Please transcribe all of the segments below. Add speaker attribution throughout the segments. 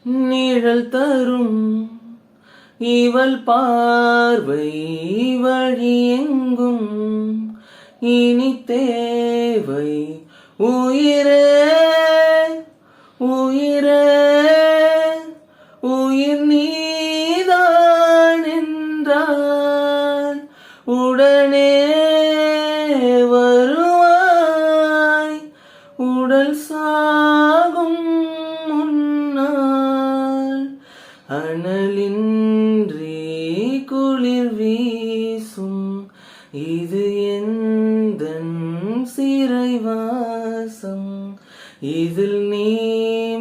Speaker 1: நிழல் தரும் இவள் பார்வை வழி எங்கும் இனி தேவை உயிரே உயிரே உயிர் நீதான் என்றால் உடனே வருவாய் உடல் சாகும் முன்னால் அனலின்றி குளிர் வீசும் இது எந்தன் சிறைவாசம் இதில் நீ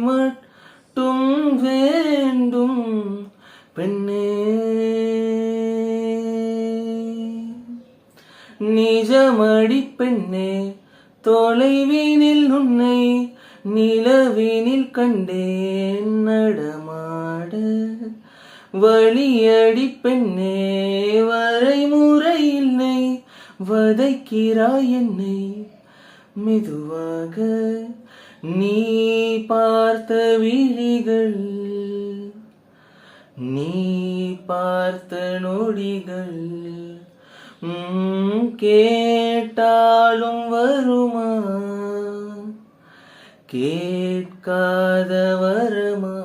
Speaker 1: மட்டும் வேண்டும் பெண்ணே நிஜமடி பெண்ணே தொலைவினில் உன்னை நிலவினில் கண்டேன் நடமாட வழியடி பெண்ணே வரைமுறை இல்லை வதைக்கிறாய் என்னை மெதுவாக நீ பார்த்த விழிகள் நீ பார்த்த நொடிகள் கேட்டாலும் வருமா கேட்காத வரமா